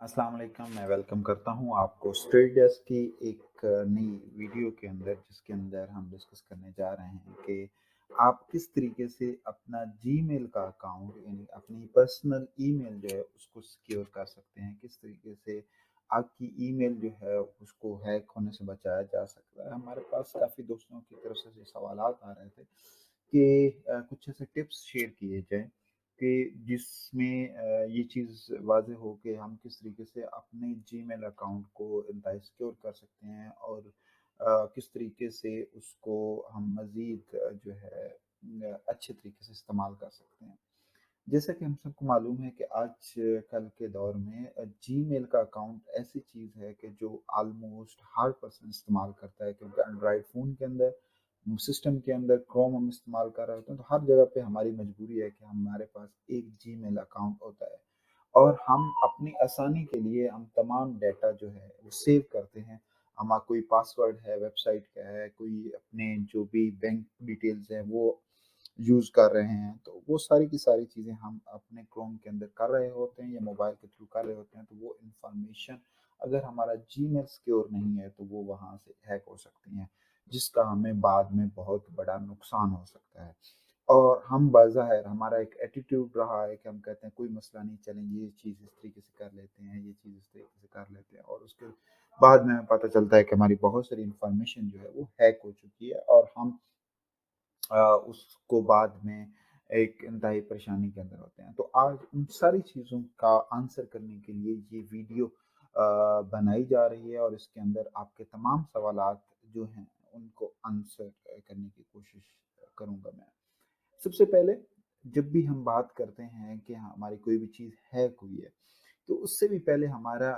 अस्सलाम वालेकुम। मैं वेलकम करता हूँ आपको स्ट्रेट डेस्क की एक नई वीडियो के अंदर, जिसके अंदर हम डिस्कस करने जा रहे हैं कि आप किस तरीके से अपना जीमेल का अकाउंट यानी अपनी पर्सनल ईमेल जो है उसको सिक्योर कर सकते हैं। किस तरीके से आपकी ईमेल जो है उसको हैक होने से बचाया जा सकता है। हमारे पास काफ़ी दोस्तों की तरफ से सवालात आ रहे थे कि कुछ ऐसे टिप्स शेयर किए जाएँ कि जिसमें ये चीज़ वाज़ेह हो कि हम किस तरीके से अपने जीमेल अकाउंट को इंतहाई सिक्योर कर सकते हैं और किस तरीके से उसको हम मज़ीद जो है अच्छे तरीके से इस्तेमाल कर सकते हैं। जैसा कि हम सबको मालूम है कि आज कल के दौर में जीमेल का अकाउंट ऐसी चीज़ है कि जो ऑलमोस्ट हर पर्सन इस्तेमाल करता है, क्योंकि एंड्रॉयड फ़ोन के अंदर सिस्टम के अंदर क्रोम हम इस्तेमाल कर रहे होते हैं, तो हर जगह पे हमारी मजबूरी है कि हमारे पास एक जीमेल अकाउंट होता है और हम अपनी आसानी के लिए हम तमाम डाटा जो है वो सेव करते हैं। हमारा कोई पासवर्ड है वेबसाइट का है, कोई अपने जो भी बैंक डिटेल्स हैं वो यूज़ कर रहे हैं, तो वो सारी की सारी चीज़ें हम अपने क्रोम के अंदर कर रहे होते हैं या मोबाइल के थ्रू कर रहे होते हैं, तो वो इंफॉर्मेशन अगर हमारा जीमेल सिक्योर नहीं है तो वो वहाँ से हैक हो सकती हैं, जिसका हमें बाद में बहुत बड़ा नुकसान हो सकता है। और हम बाज़ाहिर हमारा एक एटीट्यूड रहा है कि हम कहते हैं कोई मसला नहीं, चलेंगे ये चीज़ इस तरीके से कर लेते हैं, ये चीज़ इस तरीके से कर लेते हैं, और उसके बाद में हमें पता चलता है कि हमारी बहुत सारी इंफॉर्मेशन जो है वो हैक हो चुकी है और हम उसको बाद में एक इंतहाई परेशानी के अंदर होते हैं। तो आज उन सारी चीज़ों का आंसर करने के लिए ये वीडियो बनाई जा रही है और इसके अंदर आपके तमाम सवालात जो हैं उनको आंसर करने की कोशिश करूँगा मैं। सबसे पहले जब भी हम बात करते हैं कि हमारी कोई भी चीज़ हैक हुई है, तो उससे भी पहले हमारा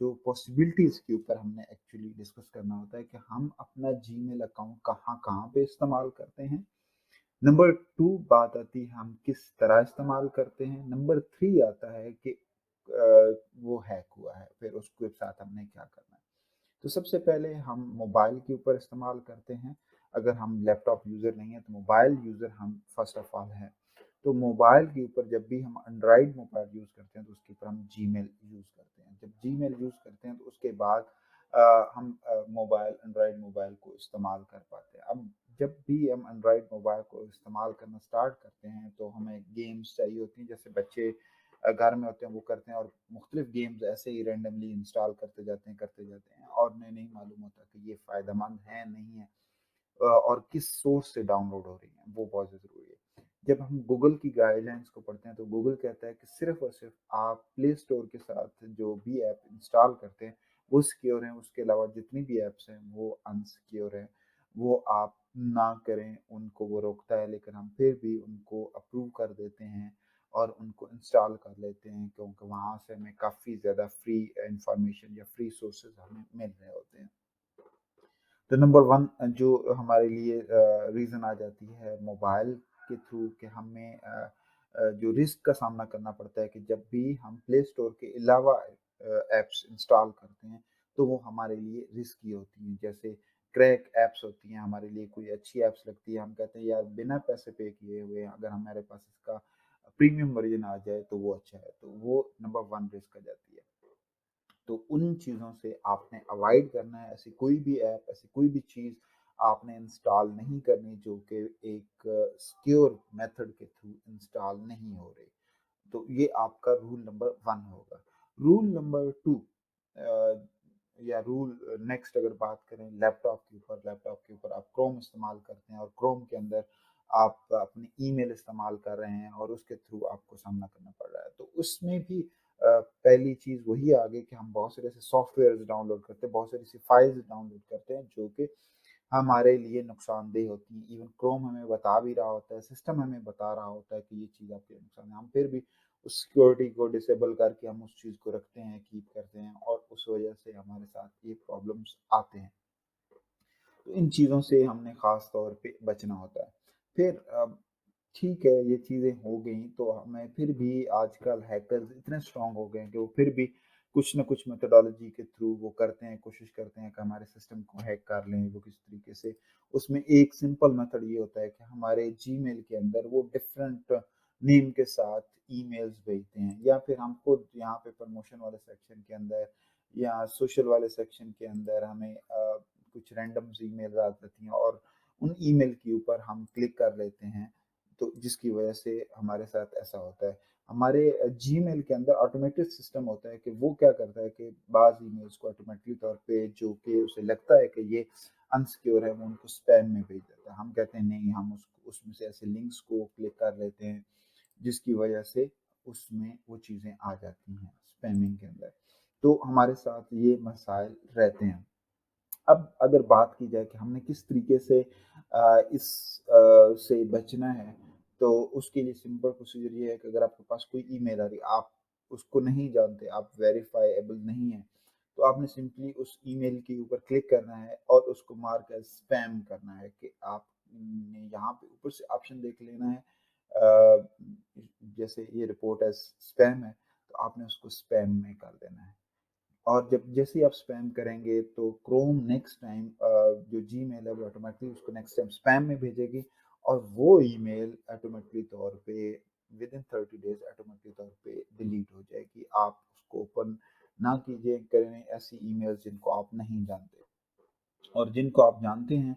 जो पॉसिबिलिटीज़ के ऊपर हमने एक्चुअली डिस्कस करना होता है कि हम अपना जीमेल अकाउंट कहाँ-कहाँ पे इस्तेमाल करते हैं। नंबर 2 बात आती है हम किस तरह इस्तेमाल करते हैं। नंबर 3 आता है कि वो हैक हुआ है, फिर उसके साथ हमने क्या करना है। तो सबसे पहले हम मोबाइल के ऊपर इस्तेमाल करते हैं। अगर हम लैपटॉप यूज़र नहीं है तो मोबाइल यूज़र हम फ़र्स्ट ऑफ़ ऑल हैं। तो मोबाइल के ऊपर जब भी हम एंड्रॉयड मोबाइल यूज़ करते हैं तो उसके ऊपर हम जीमेल यूज़ करते हैं। जब जीमेल यूज़ करते हैं तो उसके बाद हम मोबाइल एंड्रॉयड मोबाइल को इस्तेमाल कर पाते हैं। अब जब भी हम एंड्रॉयड मोबाइल को इस्तेमाल करना स्टार्ट करते हैं तो हमें गेम्स चाहिए होती हैं, जैसे बच्चे घर में होते हैं वो करते हैं और मुख्तलिफ गेम्स ऐसे ही रैंडमली इंस्टॉल करते जाते हैं और उन्हें नहीं मालूम होता कि ये फ़ायदेमंद है नहीं है और किस सोर्स से डाउनलोड हो रही हैं, वो बहुत ज़रूरी है। जब हम गूगल की गाइडलाइंस को पढ़ते हैं तो गूगल कहता है कि सिर्फ़ और सिर्फ़ आप प्ले स्टोर के साथ जो भी ऐप इंस्टॉल करते हैं वो सिक्योर हैं, उसके अलावा जितनी भी ऐप्स हैं वो अनसिक्योर हैं। वो आप ना करें, उनको वो रोकता है, लेकिन हम फिर भी उनको अप्रूव कर देते हैं और उनको इंस्टॉल कर लेते हैं, क्योंकि वहाँ से हमें काफ़ी ज़्यादा फ्री इंफॉर्मेशन या फ्री सोर्सेज़ हमें मिल रहे होते हैं। तो नंबर 1 जो हमारे लिए रीज़न आ जाती है मोबाइल के थ्रू कि हमें जो रिस्क का सामना करना पड़ता है कि जब भी हम प्ले स्टोर के अलावा ऐप्स इंस्टॉल करते हैं, तो वो हमारे लिए रिस्की होती हैं। जैसे क्रैक ऐप्स होती हैं, हमारे लिए कोई अच्छी ऐप्स लगती है, हम कहते हैं यार बिना पैसे पे किए हुए अगर हमारे पास इसका प्रीमियम वर्ज़न आ जाए तो वो अच्छा है। तो वो नंबर 1 रिस्क आ जाती है। तो उन चीज़ों से आपने अवॉइड करना है, ऐसी कोई भी ऐप, ऐसी कोई भी चीज़ आपने इंस्टॉल नहीं करनी जो कि एक सिक्योर मेथड के थ्रू इंस्टॉल नहीं हो रही। तो ये आपका रूल नंबर 1 होगा। रूल नंबर 2 या रूल नेक्स्ट अगर बात करें लैपटॉप के ऊपर आप क्रोम इस्तेमाल करते हैं और क्रोम के अंदर आप अपनी ईमेल इस्तेमाल कर रहे हैं और उसके थ्रू आपको सामना करना पड़ रहा है। तो उसमें भी पहली चीज़ वही आ गई कि हम बहुत सारे ऐसे सॉफ्टवेयर्स डाउनलोड करते हैं, बहुत सारी ऐसी फाइल्स डाउनलोड करते हैं जो कि हमारे लिए नुकसानदेह होती हैं। इवन क्रोम हमें बता भी रहा होता है, सिस्टम हमें बता रहा होता है कि ये चीज़ आपके लिए नुकसान है। हम फिर भी उस सिक्योरिटी को डिसेबल करके हम उस चीज़ को रखते हैं, कीप करते हैं और उस वजह से हमारे साथ ये प्रॉब्लम्स आते हैं। तो इन चीज़ों से हमने ख़ास तौर पे बचना होता है। फिर ठीक है, ये चीज़ें हो गई तो हमें फिर भी आजकल हैकर्स इतने स्ट्रॉन्ग हो गए हैं कि वो फिर भी कुछ न कुछ मेथोडोलॉजी के थ्रू वो करते हैं, कोशिश करते हैं कि हमारे सिस्टम को हैक कर लें वो किसी तरीके से। उसमें एक सिंपल मेथड ये होता है कि हमारे जीमेल के अंदर वो डिफरेंट नेम के साथ ईमेल्स भेजते हैं, या फिर हम खुद यहाँ पे प्रमोशन वाले सेक्शन के अंदर या सोशल वाले सेक्शन के अंदर हमें कुछ रैंडम ईमेल आ जाती हैं और उन ईमेल के ऊपर हम क्लिक कर लेते हैं, तो जिसकी वजह से हमारे साथ ऐसा होता है। हमारे जीमेल के अंदर ऑटोमेटेड सिस्टम होता है कि वो क्या करता है कि बाज़ ईमेल्स को ऑटोमेटिकली तौर पे जो कि उसे लगता है कि ये अनसिक्योर है, वो उनको स्पैम में भेज देता है। हम कहते हैं नहीं, हम उसको उसमें से ऐसे लिंक्स को क्लिक कर लेते हैं, जिसकी वजह से उसमें वो चीज़ें आ जाती हैं स्पैमिंग के अंदर। तो हमारे साथ ये मसाइल रहते हैं। अब अगर बात की जाए कि हमने किस तरीके से इस से बचना है, तो उसके लिए सिंपल प्रोसीजर ये है कि अगर आपके पास कोई ईमेल आ रही है, आप उसको नहीं जानते, आप वेरिफाइएबल नहीं है, तो आपने सिंपली उस ईमेल के ऊपर क्लिक करना है और उसको मार्क एज़ स्पैम करना है कि आपने यहाँ पे ऊपर से ऑप्शन देख लेना है, अ, जैसे ये रिपोर्ट एज़ स्पैम है, तो आपने उसको स्पैम में कर देना है। और जब जैसे ही आप स्पैम करेंगे तो क्रोम नेक्स्ट टाइम जो जीमेल है वो ऑटोमेटिकली उसको नेक्स्ट टाइम स्पैम में भेजेगी, और वो ईमेल ऑटोमेटिकली तौर पे विद इन 30 डेज ऑटोमेटिकली तौर पे डिलीट हो जाएगी। आप उसको ओपन ना कीजिए करें ऐसी ईमेल्स जिनको आप नहीं जानते, और जिनको आप जानते हैं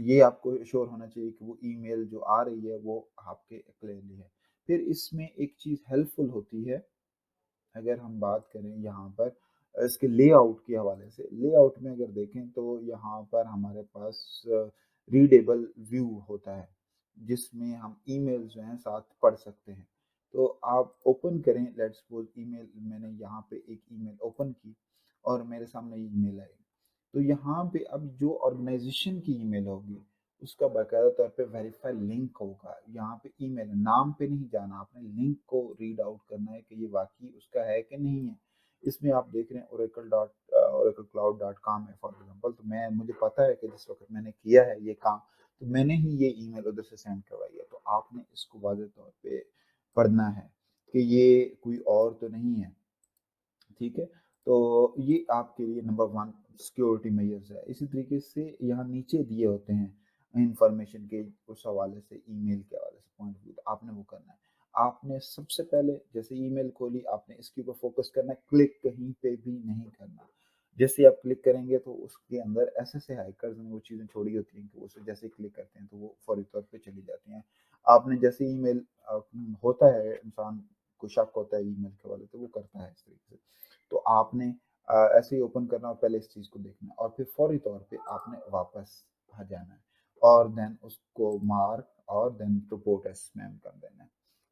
ये आपको श्योर होना चाहिए कि वो ईमेल जो आ रही है वो आपके क्लियरली है। फिर इसमें एक चीज़ हेल्पफुल होती है, अगर हम बात करें यहाँ पर इसके लेआउट के हवाले से, लेआउट में अगर देखें तो यहाँ पर हमारे पास रीडेबल व्यू होता है, जिसमें हम ईमेल जो हैं साथ पढ़ सकते हैं। तो आप ओपन करें, लेट्स सपोज ईमेल मैंने यहाँ पे एक ईमेल ओपन की और मेरे सामने ईमेल आई, तो यहाँ पे अब जो ऑर्गेनाइजेशन की ईमेल होगी उसका बाकायदा तौर पे वेरीफाई लिंक होगा। यहाँ पे ईमेल नाम पे नहीं जाना, आपने लिंक को रीड आउट करना है कि ये वाकई उसका है कि नहीं है। इसमें आप देख रहे हैं oracle cloud.com है फॉर एग्जांपल, तो मैं मुझे पता है कि जिस वक्त मैंने किया है ये काम, तो मैंने ही ये ईमेल उधर से सेंड करवाई है, तो आपने इसको वाज़ेह तौर पे पढ़ना है कि ये कोई और तो नहीं है। ठीक है, तो ये आपके लिए नंबर वन सिक्योरिटी मेजर्स है। इसी तरीके से यहाँ नीचे दिए होते हैं इंफॉर्मेशन के उस हवाले से, ईमेल के हवाले से पॉइंट व्यू, आपने वो करना है। आपने सबसे पहले जैसे ईमेल खोली, आपने इसके ऊपर फोकस करना है, क्लिक कहीं पे भी नहीं करना। जैसे आप क्लिक करेंगे तो उसके अंदर ऐसे ऐसे हैकर्स ने वो चीज़ें छोड़ी होती हैं कि उसे जैसे ही क्लिक करते हैं तो वो फौरी तौर पे चली जाती हैं। आपने जैसे ईमेल होता है, इंसान को शक होता है ईमेल के हवाले, तो वो करता है इस तरीके से। तो आपने ऐसे ही ओपन करना और पहले इस चीज़ को देखना है, और फिर फौरी तौर पे आपने वापस आ जाना है और देन उसको मार्क और देन रिपोर्ट एज स्पैम कर देना है।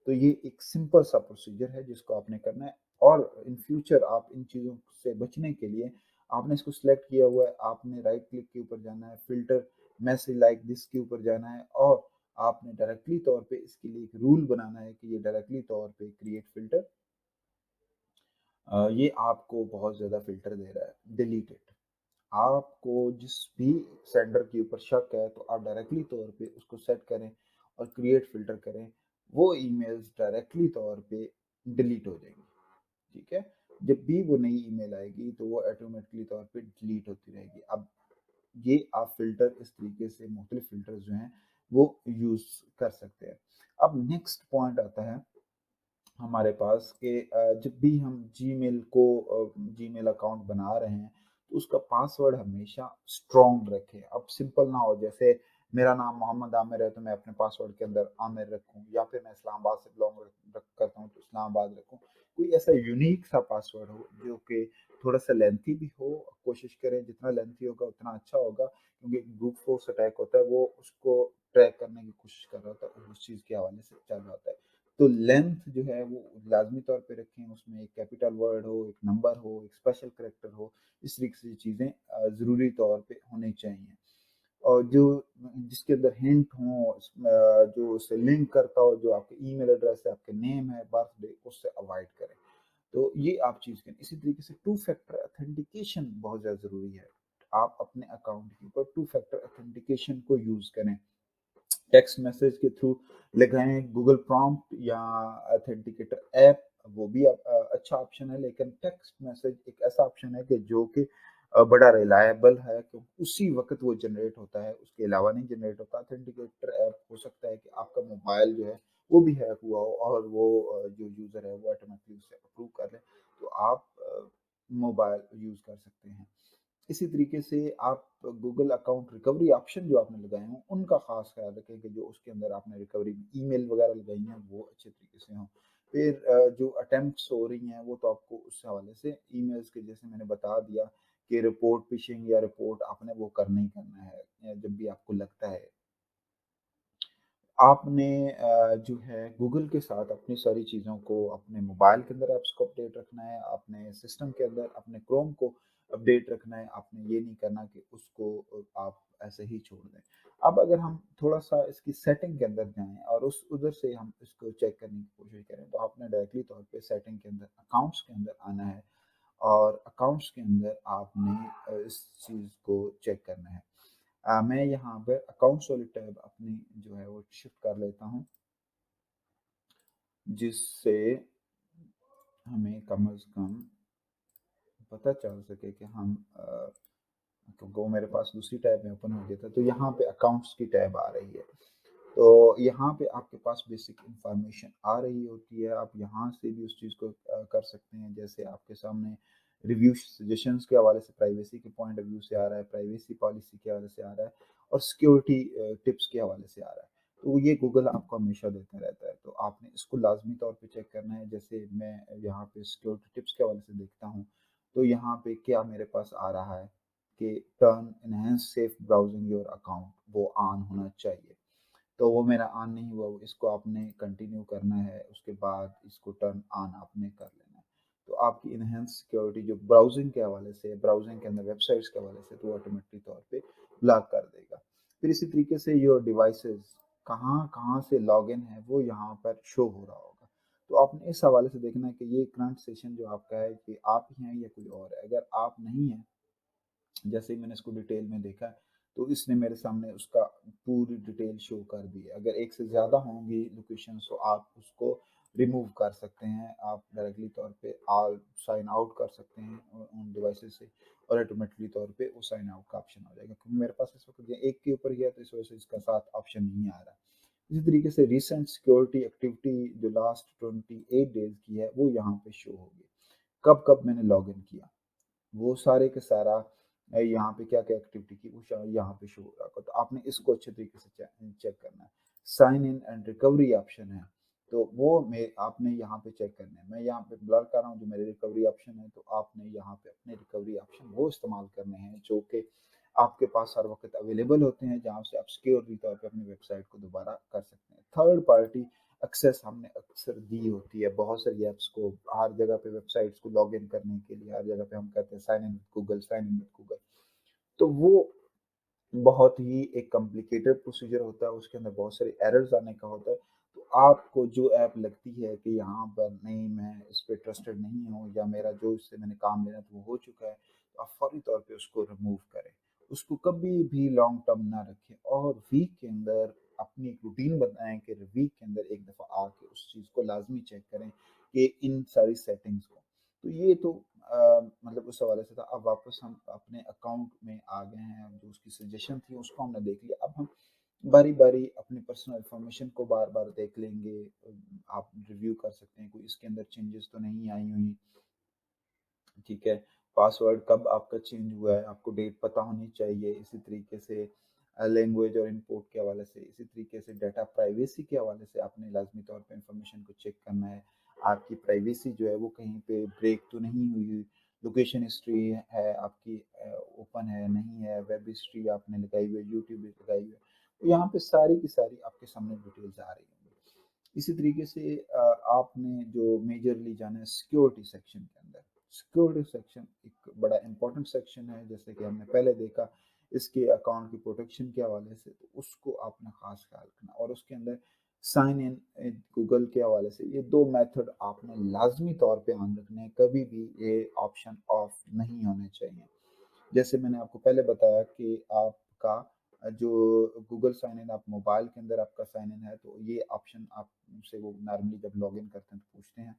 तो ये एक सिंपल सा प्रोसीजर है जिसको आपने करना है, और इन फ्यूचर आप इन चीज़ों से बचने के लिए आपने इसको सिलेक्ट किया हुआ है, आपने राइट क्लिक के ऊपर जाना है, फिल्टर मैसेज लाइक दिस के ऊपर जाना है, और आपने डायरेक्टली तौर पे इसके लिए एक रूल बनाना है कि ये डायरेक्टली तौर पे क्रिएट फिल्टर, ये आपको बहुत ज़्यादा फ़िल्टर दे रहा है, डिलीट इट। आपको जिस भी सेंडर के ऊपर शक है तो आप डायरेक्टली तौर पे उसको सेट करें और क्रिएट फ़िल्टर करें, वो ईमेल्स डायरेक्टली तौर पे डिलीट हो जाएंगी। ठीक है, जब भी वो नई ईमेल आएगी तो वो ऑटोमेटिकली तौर पे डिलीट होती रहेगी। अब ये आप फ़िल्टर इस तरीके से मुख्तलिफ फ़िल्टर जो हैं वो यूज़ कर सकते हैं। अब नेक्स्ट पॉइंट आता है हमारे पास कि जब भी हम जीमेल अकाउंट बना रहे हैं तो उसका पासवर्ड हमेशा स्ट्रॉन्ग रखें। अब सिंपल ना हो, जैसे मेरा नाम मोहम्मद आमिर है तो मैं अपने पासवर्ड के अंदर आमिर रखूं, या फिर मैं इस्लामाबाद से बिलोंग करता हूं तो इस्लामाबाद रखूं। कोई ऐसा यूनिक सा पासवर्ड हो जो कि थोड़ा सा लेंथी भी हो, कोशिश करें जितना लेंथी होगा उतना अच्छा होगा, क्योंकि ब्रूट फोर्स अटैक होता है वो उसको ट्रैक करने की कोशिश कर रहा होता है, उस चीज़ के हवाले से चल रहा होता है। तो लेंथ जो है वो लाजमी तौर पे रखें, उसमें एक कैपिटल वर्ड हो, एक नंबर हो, एक स्पेशल करेक्टर हो, इस तरीके से चीज़ें ज़रूरी तौर पे होनी चाहिए। और जो जिसके अंदर हिंट हो, जो उससे लिंक करता हो, जो आपके ईमेल एड्रेस है, आपके नेम है, बर्थडे, उससे अवॉइड करें। तो ये आप चीज़ करें। इसी तरीके से टू फैक्टर ऑथेंटिकेशन बहुत ज़्यादा ज़रूरी है। आप अपने अकाउंट के ऊपर टू फैक्टर ऑथेंटिकेशन को यूज़ करें, टेक्स्ट मैसेज के थ्रू लगाएं, गूगल प्रॉम्प्ट या ऑथेंटिकेटर ऐप, वो भी अच्छा ऑप्शन है, लेकिन टेक्स्ट मैसेज एक ऐसा ऑप्शन है कि जो कि बड़ा रिलायबल है, कि उसी वक्त वो जनरेट होता है, उसके अलावा नहीं जनरेट होता। ऑथेंटिकेटर ऐप हो सकता है कि आपका मोबाइल जो है वो भी हैक हुआ हो और वो जो यूज़र है वो ऑटोमेटिकली उसे अप्रूव कर ले, तो आप मोबाइल यूज़ कर सकते हैं। इसी तरीके से आप गूगल अकाउंट रिकवरी ऑप्शन जो आपने लगाए हों, उनका ख़ास ख़्याल रखें कि जो उसके अंदर आपने रिकवरी ईमेल वगैरह लगाई हैं, वो अच्छे तरीके से हों। फिर जो अटेम्प्ट्स हो रही हैं, वो तो आपको उस हवाले से ईमेल्स के जैसे मैंने बता दिया कि रिपोर्ट फ़िशिंग या रिपोर्ट आपने वो करना ही करना है। जब भी आपको लगता है आपने जो है गूगल के साथ अपनी सारी चीज़ों को अपने मोबाइल के अंदर ऐप्स को अपडेट रखना है, अपने सिस्टम के अंदर अपने क्रोम को अपडेट रखना है। आपने ये नहीं करना कि उसको आप ऐसे ही छोड़ दें। अब अगर हम थोड़ा-सा इसकी सेटिंग के अंदर जाएँ और उस उधर से हम इसको चेक करने की कोशिश करें, तो आपने डायरेक्टली तौर पे सेटिंग के अंदर अकाउंट्स के अंदर आना है और अकाउंट्स के अंदर आपने इस चीज़ को चेक करना है। मैं यहाँ पे अकाउंट्स वाली टैब अपनी जो है वो शिफ्ट कर लेता हूँ, जिससे हमें कम से कम पता चल सके कि हम क्योंकि वो मेरे पास दूसरी टैब में ओपन हो गया था, तो यहाँ पे अकाउंट्स की टैब आ रही है। तो यहाँ पे आपके पास बेसिक इंफॉर्मेशन आ रही होती है, आप यहाँ से भी उस चीज़ को कर सकते हैं। जैसे आपके सामने रिव्यू सजेशंस के हवाले से प्राइवेसी के पॉइंट ऑफ व्यू से आ रहा है, प्राइवेसी पॉलिसी के हवाले से आ रहा है और सिक्योरिटी टिप्स के हवाले से आ रहा है। तो ये गूगल आपको हमेशा देता रहता है, तो आपने इसको लाजमी तौर पे चेक करना है। जैसे मैं यहाँ पे सिक्योरिटी टिप्स के हवाले से देखता हूँ, तो यहाँ पे क्या मेरे पास आ रहा है कि turn enhance safe browsing your account, वो ऑन होना चाहिए। तो वो मेरा ऑन नहीं हुआ, इसको आपने कंटिन्यू करना है, उसके बाद इसको टर्न ऑन आपने कर लेना है। तो आपकी इनहेंस सिक्योरिटी जो ब्राउजिंग के हवाले से, ब्राउजिंग के अंदर वेबसाइट्स के हवाले से, तो ऑटोमेटिक तौर पे ब्लॉक कर देगा। फिर इसी तरीके से योर डिवाइसेस कहाँ कहाँ से लॉग इन है वो यहाँ पर शो हो रहा होगा। तो आपने इस हवाले से देखना है कि ये करंट सेशन जो आपका है कि आप ही हैं या कोई और है। अगर आप नहीं हैं, जैसे ही मैंने इसको डिटेल में देखा तो इसने मेरे सामने उसका पूरी डिटेल शो कर दी है। अगर एक से ज़्यादा होंगी लोकेशन तो आप उसको रिमूव कर सकते हैं। आप डायरेक्टली तौर पे ऑल साइन आउट कर सकते हैं उन डिवाइसेस से और ऑटोमेटिकली तौर पे वो साइन आउट का ऑप्शन आ जाएगा, क्योंकि मेरे पास इस वक्त ये एक के ऊपर गया तो इस वजह से इसका साथ ऑप्शन नहीं आ रहा। इसी तरीके से रिसेंट सिक्योरिटी एक्टिविटी जो लास्ट 28 डेज की है वो यहाँ पे शो होगी। कब कब मैंने लॉग इन किया, वो सारे के सारा यहाँ पे क्या-क्या एक्टिविटी की वो यहाँ पे शो हो रहा होगा। तो आपने इसको अच्छे तरीके से चेक करना है। Sign in and recovery option है, तो वो में आपने यहाँ पे चेक करना है। मैं यहाँ पे ब्लर कर रहा हूँ जो मेरे रिकवरी ऑप्शन है, तो आपने यहाँ पे अपने रिकवरी ऑप्शन वो इस्तेमाल करने हैं जो कि आपके पास हर वक़्त अवेलेबल होते हैं, जहाँ से आप सिक्योर तौर पे अपनी वेबसाइट को दोबारा कर सकते हैं। थर्ड पार्टी एक्सेस हमने अक्सर दी होती है बहुत सारी ऐप्स को, हर जगह पे वेबसाइट्स को लॉग इन करने के लिए, हर जगह पे हम कहते हैं sign in with Google, sign in with Google. तो वो बहुत ही एक कॉम्प्लिकेटेड प्रोसीजर होता है, उसके अंदर बहुत सारे एरर्स आने का होता है। तो आपको जो ऐप लगती है कि यहाँ पर नहीं, मैं इस पे ट्रस्टेड नहीं हूँ या मेरा जो इससे मैंने काम लेना था वो हो चुका है, तो आप फौरी तौर पे उसको रिमूव करें। उसको कभी भी लॉन्ग टर्म ना रखें और वीक के अंदर अपनी एक रूटीन बनाएँ कि वीक के अंदर एक दफ़ा आके उस चीज़ को लाज़मी चेक करें कि इन सारी सेटिंग्स को। तो ये तो मतलब उस हवाले से था। अब वापस हम अपने अकाउंट में आ गए हैं, जो उसकी सजेशन थी उसको हमने देख लिया। अब हम बारी-बारी अपनी पर्सनल इन्फॉर्मेशन को बार-बार देख लेंगे। आप रिव्यू कर सकते हैं, कोई इसके अंदर चेंजेस तो नहीं आई हुई, ठीक है। पासवर्ड कब आपका चेंज हुआ है, आपको डेट पता होनी चाहिए। इसी तरीके से लैंग्वेज और इंपोर्ट के हवाले से, इसी तरीके से डाटा प्राइवेसी के हवाले से आपने लाज़मी तौर पे इन्फॉर्मेशन को चेक करना है। आपकी प्राइवेसी जो है वो कहीं पे ब्रेक तो नहीं हुई, लोकेशन हिस्ट्री है आपकी ओपन है, नहीं है, वेब हिस्ट्री आपने लगाई हुई है, यूट्यूब भी लगाई हुई है। तो यहाँ पे सारी की सारी आपके सामने डिटेल्स आ रही होंगी। इसी तरीके से आपने जो मेजरली जाना है सिक्योरिटी सेक्शन के अंदर। सिक्योरिटी सेक्शन एक बड़ा इंपॉर्टेंट सेक्शन है, जैसे कि हमने पहले देखा इसके अकाउंट की प्रोटेक्शन के हवाले से, तो उसको आपने खास ख्याल रखना और उसके अंदर साइन इन गूगल के हवाले से ये दो मेथड आपने लाजमी तौर पे ऑन रखने हैं, कभी भी ये ऑप्शन ऑफ नहीं होने चाहिए। जैसे मैंने आपको पहले बताया कि आपका जो गूगल साइन इन आप मोबाइल के अंदर आपका साइन इन है, तो ये ऑप्शन आपसे वो नॉर्मली जब लॉगिन करते हैं तो पूछते हैं।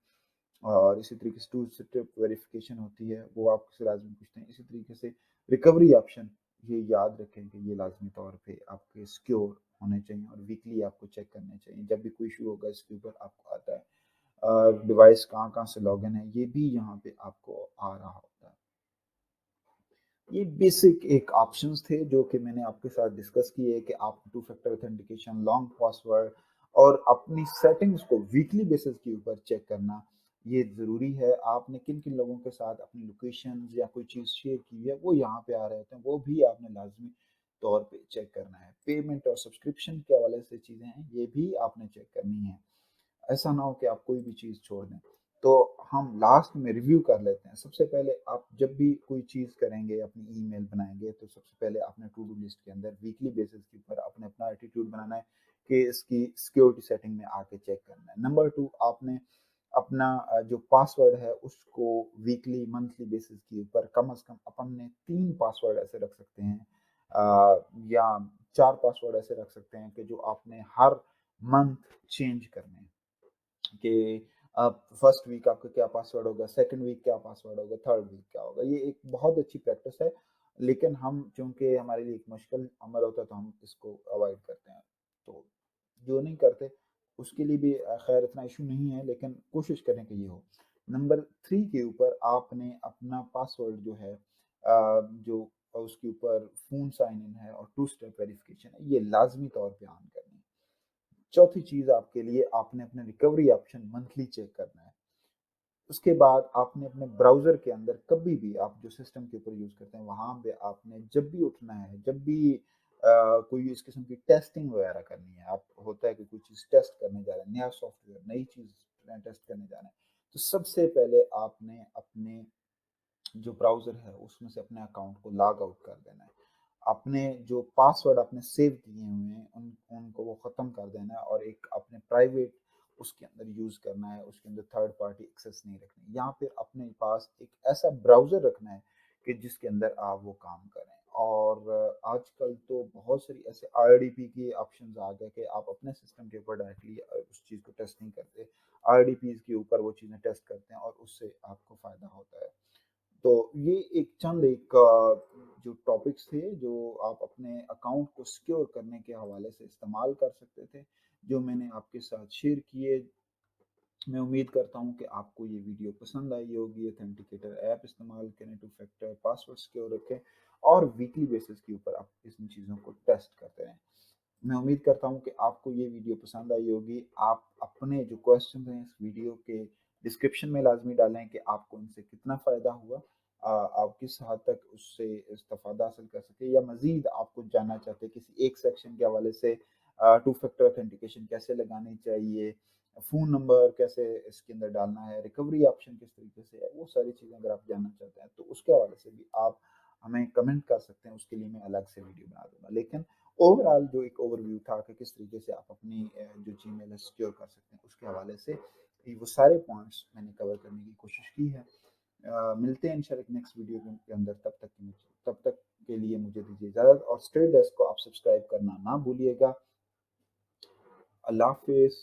और इसी तरीके से टू स्टेप वेरिफिकेशन होती है, वो आपसे लाजमी पूछते हैं। इसी तरीके से रिकवरी ऑप्शन ये याद रखें कि ये लाजमी तौर पे आपके सिक्योर ہونے چاہیے اور ویکلی آپ کو چیک کرنے چاہیے. جب بھی کوئی ایشو ہوگا اس کے اوپر آپ کو آتا ہے. ڈیوائس کہاں کہاں سے لاگ ان ہے یہ بھی یہاں پہ آپ کو آ رہا ہوتا ہے. یہ بیسک ایک آپشنز تھے جو کہ میں نے آپ کے ساتھ ڈسکس کیے کہ آپ two factor authentication, long password اور اپنی سیٹنگز کو ویکلی بیسس کے اوپر چیک کرنا یہ ضروری ہے. آپ نے کن کن لوگوں کے ساتھ اپنی لوکیشنز یا کوئی چیز شیئر کی ہے وہ یہاں پہ آ رہے ہوتے ہیں، وہ بھی آپ نے لازمی طور پہ چیک کرنا ہے. پیمنٹ اور سبسکرپشن کے حوالے سے چیزیں ہیں یہ بھی آپ نے چیک کرنی ہے. ایسا نہ ہو کہ آپ کوئی بھی چیز چھوڑ دیں. تو ہم لاسٹ میں ریویو کر لیتے ہیں. سب سے پہلے آپ جب بھی کوئی چیز کریں گے، اپنی ای میل بنائیں گے، تو سب سے پہلے آپ نے ٹو ڈو لسٹ کے اندر ویکلی بیسس کے اوپر آپ نے اپنا ایٹیٹیوڈ بنانا ہے کہ اس کی سیکیورٹی سیٹنگ میں آ کے چیک کرنا ہے. نمبر 2، آپ نے اپنا جو پاسورڈ ہے اس کو ویکلی منتھلی بیسس کے اوپر کم از کم اپن نے 3 پاسورڈ ایسے رکھ سکتے ہیں یا 4 پاسورڈ ایسے رکھ سکتے ہیں کہ جو آپ نے ہر منتھ چینج کرنے ہیں. کہ آپ فرسٹ ویک آپ کا کیا پاسورڈ ہوگا، سیکنڈ ویک کیا پاسورڈ ہوگا، تھرڈ ویک کیا ہوگا. یہ ایک بہت اچھی پریکٹس ہے، لیکن ہم چونکہ ہمارے لیے ایک مشکل عمل ہوتا ہے تو ہم اس کو اوائڈ کرتے ہیں. تو جو نہیں کرتے اس کے لیے بھی خیر اتنا ایشو نہیں ہے، لیکن کوشش کریں کہ یہ ہو. نمبر 3 کے اوپر آپ نے اپنا پاسورڈ جو ہے جو اس کے اوپر فون سائن ان ہے اور 2 اسٹیپ ویریفیکیشن ہے یہ لازمی طور پہ آن کرنی ہے. چوتھی چیز آپ کے لیے آپ نے اپنے ریکوری آپشن منتھلی چیک کرنا ہے. اس کے بعد آپ نے اپنے براؤزر کے اندر کبھی بھی آپ جو سسٹم کے اوپر یوز کرتے ہیں وہاں پہ آپ نے جب بھی اٹھنا ہے، جب بھی کوئی اس قسم کی ٹیسٹنگ وغیرہ کرنی ہے، آپ ہوتا ہے کہ کوئی چیز ٹیسٹ کرنے جا رہے ہیں، نیا سافٹ ویئر نئی چیز ٹیسٹ کرنے جا رہے ہیں، تو سب سے پہلے آپ نے اپنے جو براؤزر ہے اس میں سے اپنے اکاؤنٹ کو لاگ آؤٹ کر دینا ہے. اپنے جو پاسورڈ آپ نے سیو کیے ہوئے ہیں ان کو وہ ختم کر دینا ہے اور ایک اپنے پرائیویٹ اس کے اندر یوز کرنا ہے. اس کے اندر تھرڈ پارٹی ایکسیس نہیں رکھنی. یہاں پہ اپنے پاس ایک ایسا براؤزر رکھنا ہے کہ جس کے اندر آپ وہ کام کریں. اور آج کل تو بہت ساری ایسے آر ڈی پی کی آپشنز آ گئے کہ آپ اپنے سسٹم کے اوپر ڈائریکٹلی اس چیز کو ٹیسٹ نہیں کرتے، آر ڈی پیز کے اوپر وہ چیزیں ٹیسٹ کرتے ہیں اور اس سے آپ کو فائدہ ہوتا ہے. تو یہ ایک چند جو ٹاپکس تھے جو آپ اپنے اکاؤنٹ کو سیکیور کرنے کے حوالے سے استعمال کر سکتے تھے، جو میں نے آپ کے ساتھ شیئر کیے. میں امید کرتا ہوں کہ آپ کو یہ ویڈیو پسند آئی ہوگی. اتھینٹیکیٹر ایپ استعمال کریں، 2 فیکٹر پاسورڈ سیکیور رکھیں اور ویکلی بیسس کے اوپر آپ ان چیزوں کو ٹیسٹ کرتے رہیں. میں امید کرتا ہوں کہ آپ کو یہ ویڈیو پسند آئی ہوگی. آپ اپنے جو کویسچنز ہیں اس ویڈیو کے ڈسکرپشن میں لازمی ڈالیں کہ آپ کو ان سے کتنا فائدہ ہوا، آپ کس حد تک اس سے استفادہ حاصل کر سکے، یا مزید آپ کو جاننا چاہتے ہیں کسی ایک سیکشن کے حوالے سے 2 فیکٹر اوتھینٹیکیشن کیسے لگانی چاہیے، فون نمبر کیسے اس کے اندر ڈالنا ہے، ریکوری آپشن کس طریقے سے ہے، وہ ساری چیزیں اگر آپ جاننا چاہتے ہیں تو اس کے حوالے سے بھی آپ ہمیں کمنٹ کر سکتے ہیں. اس کے لیے میں الگ سے ویڈیو بنا دوں گا. لیکن اوور آل جو ایک اوور ویو تھا کہ کس طریقے سے آپ اپنی جو جی میل ہے سیکیور کر سکتے ہیں اس کے حوالے سے وہ سارے پوائنٹس میں نے کور کرنے کی کوشش کی ہے. ملتے ہیں انشاءاللہ نیکسٹ ویڈیو کے اندر. تب تک کے لیے مجھے دیجیے اجازت اور اسٹریٹ ڈیسک کو آپ سبسکرائب کرنا نہ بھولیے گا. اللہ حافظ.